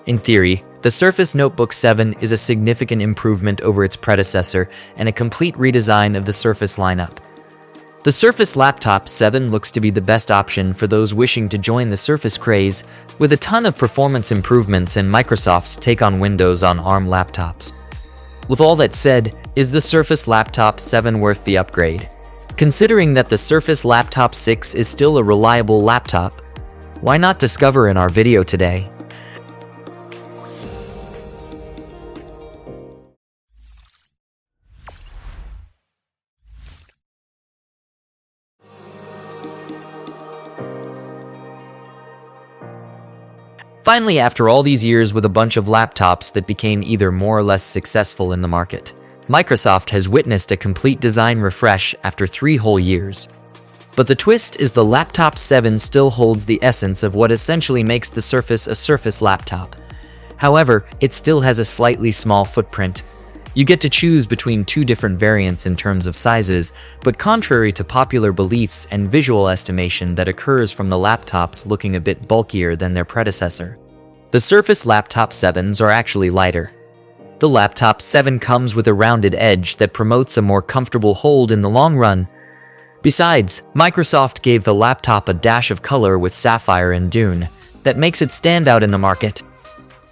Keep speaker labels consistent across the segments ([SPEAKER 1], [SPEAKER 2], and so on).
[SPEAKER 1] In theory, the Surface Notebook 7 is a significant improvement over its predecessor and a complete redesign of the Surface lineup. The Surface Laptop 7 looks to be the best option for those wishing to join the Surface craze, with a ton of performance improvements and Microsoft's take on Windows on ARM laptops. With all that said, is the Surface Laptop 7 worth the upgrade? Considering that the Surface Laptop 6 is still a reliable laptop, why not discover in our video today? Finally, after all these years with a bunch of laptops that became either more or less successful in the market, Microsoft has witnessed a complete design refresh after 3 whole years. But the twist is the Laptop 7 still holds the essence of what essentially makes the Surface a Surface laptop. However, it still has a slightly small footprint. You get to choose between 2 different variants in terms of sizes, but contrary to popular beliefs and visual estimation that occurs from the laptops looking a bit bulkier than their predecessor, the Surface Laptop 7s are actually lighter. The Laptop 7 comes with a rounded edge that promotes a more comfortable hold in the long run. Besides, Microsoft gave the laptop a dash of color with sapphire and dune that makes it stand out in the market.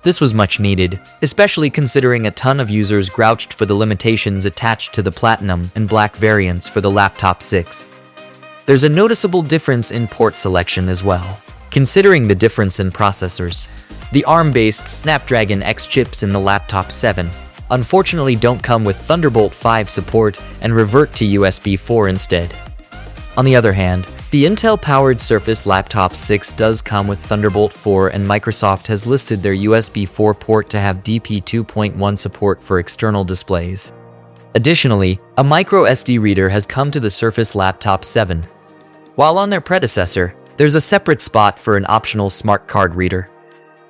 [SPEAKER 1] This was much needed, especially considering a ton of users grouched for the limitations attached to the platinum and black variants for the Laptop 6. There's a noticeable difference in port selection as well. Considering the difference in processors, the ARM-based Snapdragon X chips in the Laptop 7 unfortunately don't come with Thunderbolt 5 support and revert to USB 4 instead. On the other hand, the Intel-powered Surface Laptop 6 does come with Thunderbolt 4, and Microsoft has listed their USB 4 port to have DP 2.1 support for external displays. Additionally, a micro SD reader has come to the Surface Laptop 7. While on their predecessor, there's a separate spot for an optional smart card reader.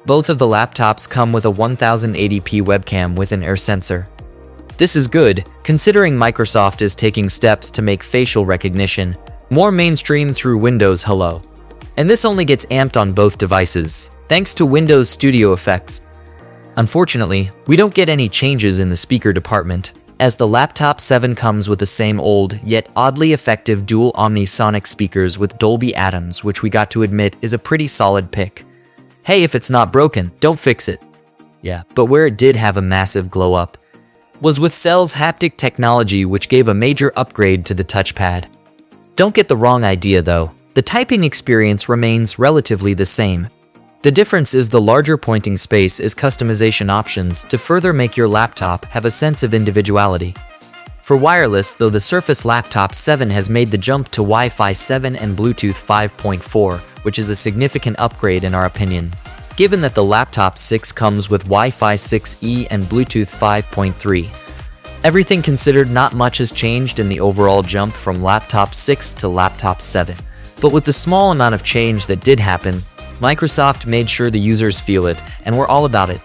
[SPEAKER 1] Both of the laptops come with a 1080p webcam with an air sensor. This is good, considering Microsoft is taking steps to make facial recognition more mainstream through Windows Hello. And this only gets amped on both devices, thanks to Windows Studio Effects. Unfortunately, we don't get any changes in the speaker department, as the Laptop 7 comes with the same old, yet oddly effective dual omnisonic speakers with Dolby Atmos, which we got to admit is a pretty solid pick. Hey, if it's not broken, don't fix it. Yeah, but where it did have a massive glow up was with Cell's haptic technology, which gave a major upgrade to the touchpad. Don't get the wrong idea though, the typing experience remains relatively the same. The difference is the larger pointing space is customization options to further make your laptop have a sense of individuality. For wireless, though, the Surface Laptop 7 has made the jump to Wi-Fi 7 and Bluetooth 5.4, which is a significant upgrade in our opinion, given that the Laptop 6 comes with Wi-Fi 6E and Bluetooth 5.3. Everything considered, not much has changed in the overall jump from Laptop 6 to Laptop 7. But with the small amount of change that did happen, Microsoft made sure the users feel it, and we're all about it.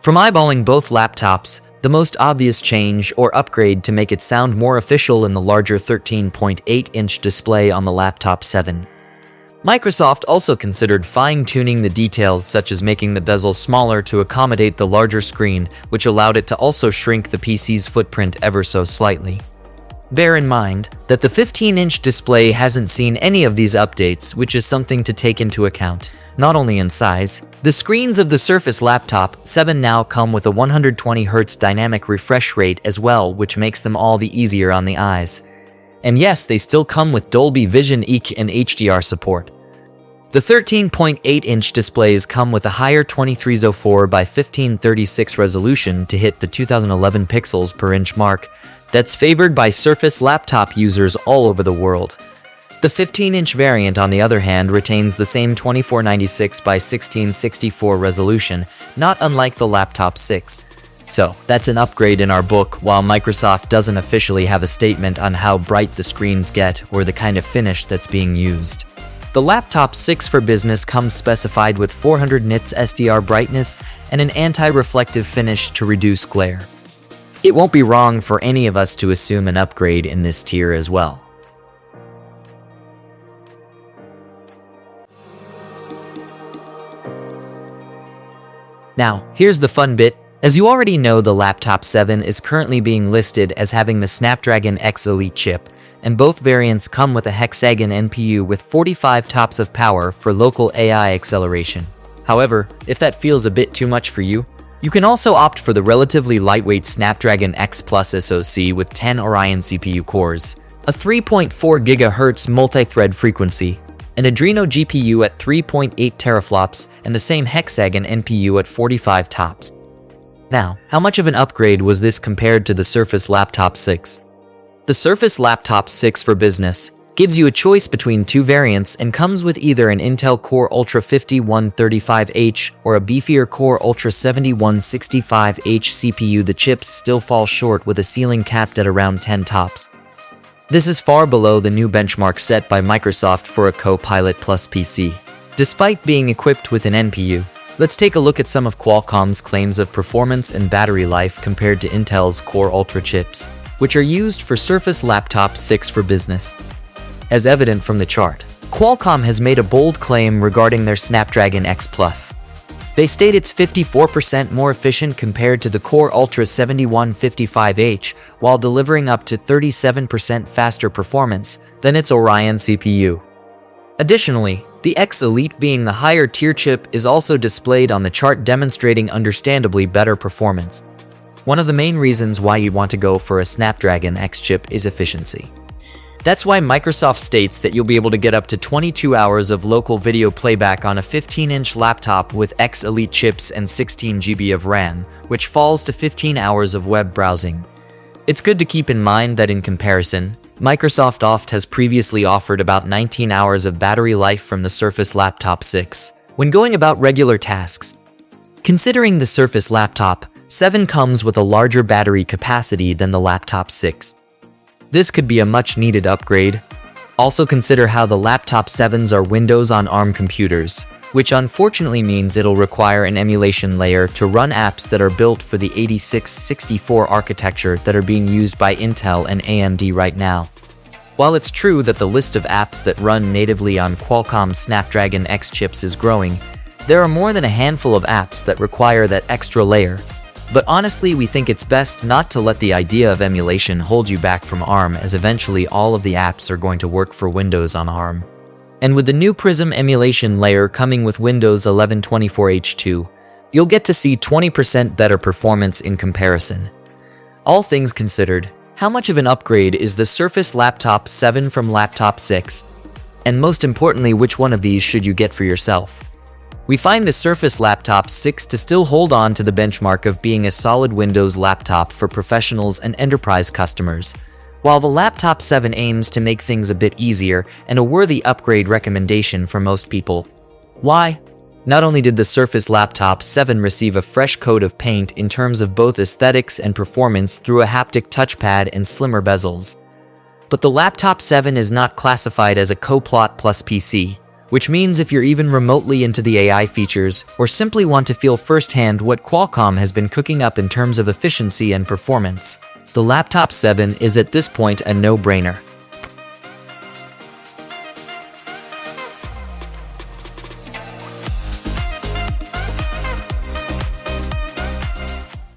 [SPEAKER 1] From eyeballing both laptops, the most obvious change or upgrade to make it sound more official in the larger 13.8-inch display on the Laptop 7. Microsoft also considered fine-tuning the details, such as making the bezel smaller to accommodate the larger screen, which allowed it to also shrink the PC's footprint ever so slightly. Bear in mind that the 15-inch display hasn't seen any of these updates, which is something to take into account. Not only in size, the screens of the Surface Laptop 7 now come with a 120Hz dynamic refresh rate as well, which makes them all the easier on the eyes. And yes, they still come with Dolby Vision EQ and HDR support. The 13.8-inch displays come with a higher 2304 by 1536 resolution to hit the 2011 pixels per inch mark that's favored by Surface Laptop users all over the world. The 15-inch variant, on the other hand, retains the same 2496 by 1664 resolution, not unlike the Laptop 6. So, that's an upgrade in our book, while Microsoft doesn't officially have a statement on how bright the screens get or the kind of finish that's being used. The Laptop 6 for Business comes specified with 400 nits SDR brightness and an anti-reflective finish to reduce glare. It won't be wrong for any of us to assume an upgrade in this tier as well. Now, here's the fun bit. As you already know, the Laptop 7 is currently being listed as having the Snapdragon X Elite chip, and both variants come with a Hexagon NPU with 45 TOPS of power for local AI acceleration. However, if that feels a bit too much for you, you can also opt for the relatively lightweight Snapdragon X Plus SoC with 10 Orion CPU cores, a 3.4 GHz multi-thread frequency, an Adreno GPU at 3.8 teraflops, and the same Hexagon NPU at 45 TOPS. Now, how much of an upgrade was this compared to the Surface Laptop 6? The Surface Laptop 6 for Business gives you a choice between two variants and comes with either an Intel Core Ultra 5135H or a beefier Core Ultra 7165H CPU. The chips still fall short with a ceiling capped at around 10 TOPS. This is far below the new benchmark set by Microsoft for a Copilot Plus PC. Despite being equipped with an NPU, let's take a look at some of Qualcomm's claims of performance and battery life compared to Intel's Core Ultra chips, which are used for Surface Laptop 6 for Business. As evident from the chart, Qualcomm has made a bold claim regarding their Snapdragon X Plus. They state it's 54% more efficient compared to the Core Ultra 7155H, while delivering up to 37% faster performance than its Orion CPU. Additionally, the X Elite, being the higher tier chip, is also displayed on the chart, demonstrating understandably better performance. One of the main reasons why you want to go for a Snapdragon X chip is efficiency. That's why Microsoft states that you'll be able to get up to 22 hours of local video playback on a 15-inch laptop with X Elite chips and 16 GB of RAM, which falls to 15 hours of web browsing. It's good to keep in mind that in comparison, Microsoft oft has previously offered about 19 hours of battery life from the Surface Laptop 6 when going about regular tasks. Considering the Surface Laptop 7 comes with a larger battery capacity than the Laptop 6. This could be a much-needed upgrade. Also consider how the Laptop 7s are Windows on ARM computers, which unfortunately means it'll require an emulation layer to run apps that are built for the 8664 architecture that are being used by Intel and AMD right now. While it's true that the list of apps that run natively on Qualcomm Snapdragon X chips is growing, there are more than a handful of apps that require that extra layer. But honestly, we think it's best not to let the idea of emulation hold you back from ARM, as eventually all of the apps are going to work for Windows on ARM. And with the new Prism emulation layer coming with Windows 11 24H2, you'll get to see 20% better performance in comparison. All things considered, how much of an upgrade is the Surface Laptop 7 from Laptop 6? And most importantly, which one of these should you get for yourself? We find the Surface Laptop 6 to still hold on to the benchmark of being a solid Windows laptop for professionals and enterprise customers, while the Laptop 7 aims to make things a bit easier and a worthy upgrade recommendation for most people. Why? Not only did the Surface Laptop 7 receive a fresh coat of paint in terms of both aesthetics and performance through a haptic touchpad and slimmer bezels, but the Laptop 7 is not classified as a Copilot Plus PC, which means if you're even remotely into the AI features or simply want to feel firsthand what Qualcomm has been cooking up in terms of efficiency and performance, the Laptop 7 is at this point a no-brainer.